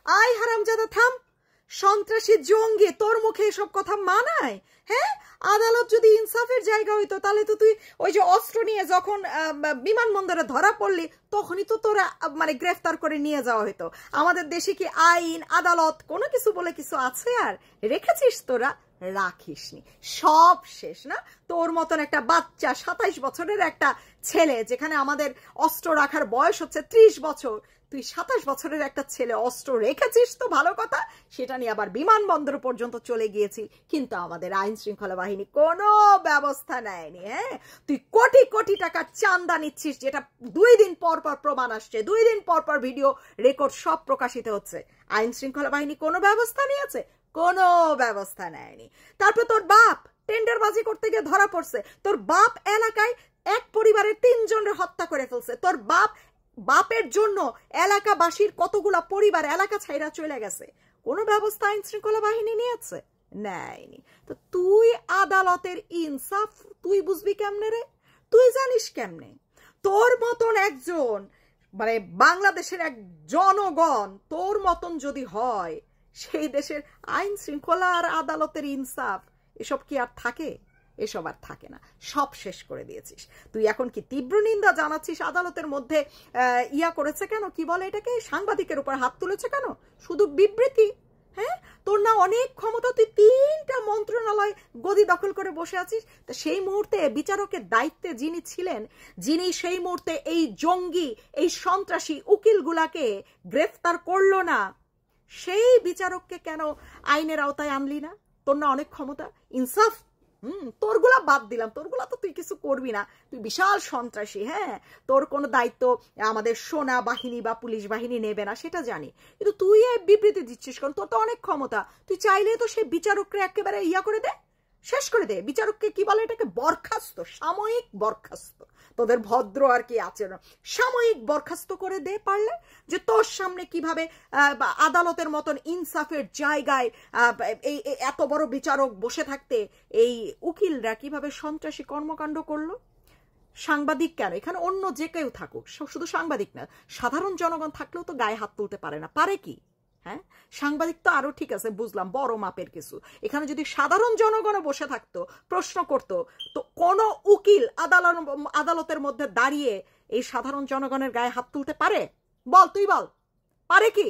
I হারামজাদা থাম, সন্ত্রাসী জঙ্গি, তোর মুখে এসব কথা মানায়? হ্যাঁ, আদালত যদি ইনসাফের জায়গা হইতো তাহলে তো তুই ওই যে অস্ত্র নিয়ে যখন বিমানবন্দরে ধরা পড়লি তখনই তো তোরা মানে গ্রেফতার করে নিয়ে যাওয়া হইতো। আমাদের দেশে কি আইন আদালত কোনো কিছু বলে কিছু আছে? আর রেখেছিস তোরা? রাখিসনি, সব শেষ না? তোর মতন একটা বাচ্চা 27 বছরের একটা ছেলে, যেখানে আমাদের অস্ত্র রাখার বয়স হচ্ছে 30 বছর, তুই 27 বছরের একটা ছেলে অস্ত্র রেখেছিস তো ভালো কথা, সেটা নিয়ে আবার বিমানবন্দর পর্যন্ত চলে গিয়েছি, কিন্তু আমাদের আইন শৃঙ্খলা বাহিনী কোনো ব্যবস্থা নেয়নি। হ্যাঁ, তুই কোটি কোটি টাকার চান্দা নিচ্ছিস, যেটা 2 দিন পর পর প্রমাণ আসছে, 2 দিন পর পর ভিডিও রেকর্ড সব প্রকাশিত হচ্ছে। আইন শৃঙ্খলা বাহিনী কোনো ব্যবস্থা নিয়েছে? কোনো ব্যবস্থা নেয়নি। তারপর তোর বাপ টেন্ডারবাজি করতে গিয়ে ধরা পড়ছে, তোর বাপ এলাকায় এক পরিবারের 3 জনের হত্যা করে ফেলছে, তোর বাপের জন্য এলাকাবাসীর কতগুলা পরিবার এলাকা ছাইরা চলে গেছে। কোনো ব্যবস্থা আইন শৃঙ্খলা বাহিনী নিয়েছে? নেয়নি। তো তুই আদালতের ইনসাফ তুই বুঝবি কেমনে রে? তুই জানিস কেমনে? তোর মতন একজন মানে বাংলাদেশের এক জনগণ তোর মতন যদি হয়, সেই দেশের আইন শৃঙ্খলা আর আদালতের ইনসাফ এসব কি আর থাকে? এসব আর থাকে না, সব শেষ করে দিয়েছিস। তুই এখন কি তীব্র নিন্দা জানাচ্ছিস আদালতের মধ্যে ইয়া করেছে কেন, কি বলে এটাকে, সাংবাদিকের উপর হাত তুলেছে কেন? শুধু বিবৃতি। হ্যাঁ, তোর না অনেক ক্ষমতা, তুই 3টা মন্ত্রণালয় গদি দখল করে বসে আছিস। তা সেই মুহূর্তে বিচারকের দায়িত্বে যিনি ছিলেন, যিনি সেই মুহূর্তে এই জঙ্গি এই সন্ত্রাসী উকিলগুলাকে গ্রেফতার করলো না, সেই বিচারককে কেন আইনের আওতায় আনলি না? তোর না অনেক ক্ষমতা, ইনসাফ। তোরগুলা বাদ দিলাম, তোরগুলা তো তুই কিছু করবি না, তুই বিশাল সন্ত্রাসী। হ্যাঁ, তোর কোনো দায়িত্ব আমাদের সেনা বাহিনী বা পুলিশ বাহিনী নেবে না সেটা জানি, কিন্তু তুই এই বিবৃতি দিচ্ছিস কারণ তোর তো অনেক ক্ষমতা। তুই চাইলে তো সেই বিচারককে একেবারে ইয়া করে দে, শেষ করে দে। বিচারককে কি বলে এটাকে, বরখাস্ত, সাময়িক বরখাস্ত। তোদের ভদ্র আর কি আচরণ, সাময়িক বরখাস্ত করে দে পারলে, যে তোর সামনে কিভাবে আদালতের মতন ইনসাফের জায়গায় এই এত বড় বিচারক বসে থাকতে এই উকিলরা কিভাবে সন্ত্রাসী কর্মকাণ্ড করলো। সাংবাদিক কেন, এখানে অন্য যে কেউ থাকুক, শুধু সাংবাদিক না, সাধারণ জনগণ থাকলেও তো গায়ে হাত তুলতে পারে না, পারে কি? হ্যাঁ, সাংবাদিক তো আরো ঠিক আছে, বুঝলাম বড় মাপের কিছু। এখানে যদি সাধারণ জনগণ বসে থাকতো, প্রশ্ন করতো, তো কোন উকিল আদালতের মধ্যে দাঁড়িয়ে এই সাধারণ জনগণের গায়ে হাত তুলতে পারে? বল, তুই বল, পারে কি?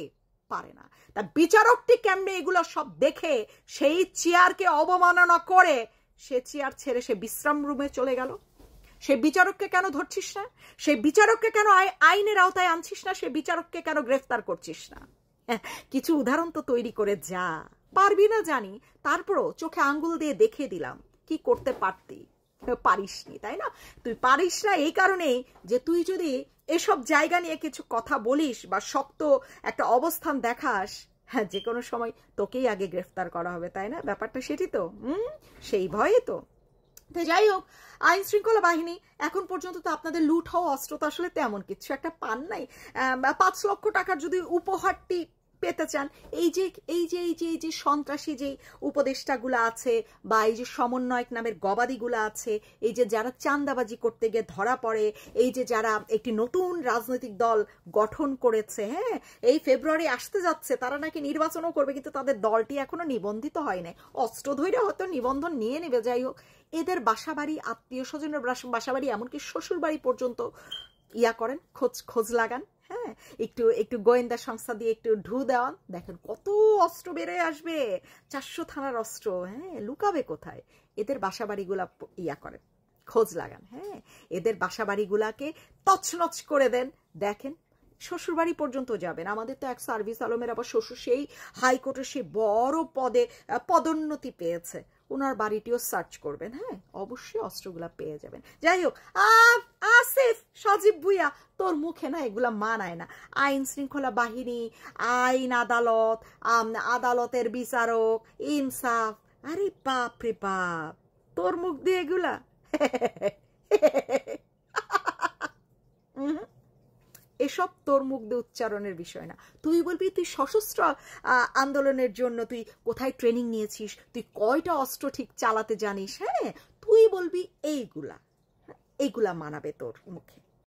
পারে না। তা বিচারকটি কেমনে এগুলো সব দেখে সেই চেয়ারকে অবমাননা করে সে চেয়ার ছেড়ে সে বিশ্রাম রুমে চলে গেল? সেই বিচারককে কেন ধরছিস না? সেই বিচারককে কেন আইনের আওতায় আনছিস না? সেই বিচারককে কেন গ্রেফতার করছিস না? কিছু উদাহরণ তো তৈরি করে যা। পারবি না জানি, তারপরও চোখে আঙ্গুল দিয়ে দেখিয়ে দিলাম কি করতে পারতি। পারিসনি, তাই না? তুই পারিস না এই কারণেই যে তুই যদি এসব জায়গা নিয়ে কিছু কথা বলিস বা শক্ত একটা অবস্থান দেখাস, হ্যাঁ, যে কোনো সময় তোকেই আগে গ্রেফতার করা হবে, তাই না? ব্যাপারটা সেটি তো, সেই ভয়ে তো। তো যাই হোক, আইন শৃঙ্খলা বাহিনী এখন পর্যন্ত তো আপনাদের লুট হওয়া অস্ত্র তো আসলে তেমন কিছু একটা পান নাই। 5 লক্ষ টাকার যদি উপহারটি পেতে চান, এই যে সন্ত্রাসী যে উপদেষ্টাগুলো আছে বা এই যে সমন্বয়ক নামের গবাদিগুলো আছে, এই যে যারা চাঁদাবাজি করতে গিয়ে ধরা পড়ে, এই যে যারা একটি নতুন রাজনৈতিক দল গঠন করেছে, হ্যাঁ, এই ফেব্রুয়ারি আসতে যাচ্ছে, তারা নাকি নির্বাচনও করবে, কিন্তু তাদের দলটি এখনো নিবন্ধিত হয় নাই। অস্ত্র ধরে হয়তো নিবন্ধন নিয়ে নেবে। যাই হোক, এদের বাসাবাড়ি, আত্মীয় স্বজনের বাসাবাড়ি, এমনকি শ্বশুর বাড়ি পর্যন্ত ইয়া করেন, খোঁজ লাগান। হ্যাঁ, একটু গোয়েন্দা সংস্থা দিয়ে একটু ঢু দেওয়ান, দেখেন কত অস্ত্র বেড়ে আসবে, 400 থানার অস্ত্র। হ্যাঁ, লুকাবে কোথায়? এদের বাসাবাড়িগুলা ইয়া করেন, খোঁজ লাগান। হ্যাঁ, এদের বাসাবাড়িগুলাকে তছনছ করে দেন, দেখেন শ্বশুরবাড়ি পর্যন্ত যাবেন। আমাদের তো এক সার্ভিস আলমের আবার শ্বশুর সেই হাইকোর্টের সেই বড় পদে পদোন্নতি পেয়েছে, ওনার বাড়িটিও সার্চ করবেন। হ্যাঁ, অবশ্যই অস্ত্রগুলা পেয়ে যাবেন। যাই হোক, আসিফ সজীব ভুইয়া, তোর মুখে না এগুলা মানায় না। আইন শৃঙ্খলা বাহিনী, আইন আদালত, আদালতের বিচারক, ইনসাফ, আরে বাপ রে বাপ, তোর মুখ দিয়ে এগুলা এসব তোর মুখ দিয়ে উচ্চারণের বিষয় না। তুই বলবি তুই সশস্ত্র আন্দোলনের জন্য তুই কোথায় ট্রেনিং নিয়েছিস, তুই কয়টা অস্ত্র ঠিক চালাতে জানিস। হ্যাঁ, তুই বলবি এইগুলা মানাবে তোর মুখে।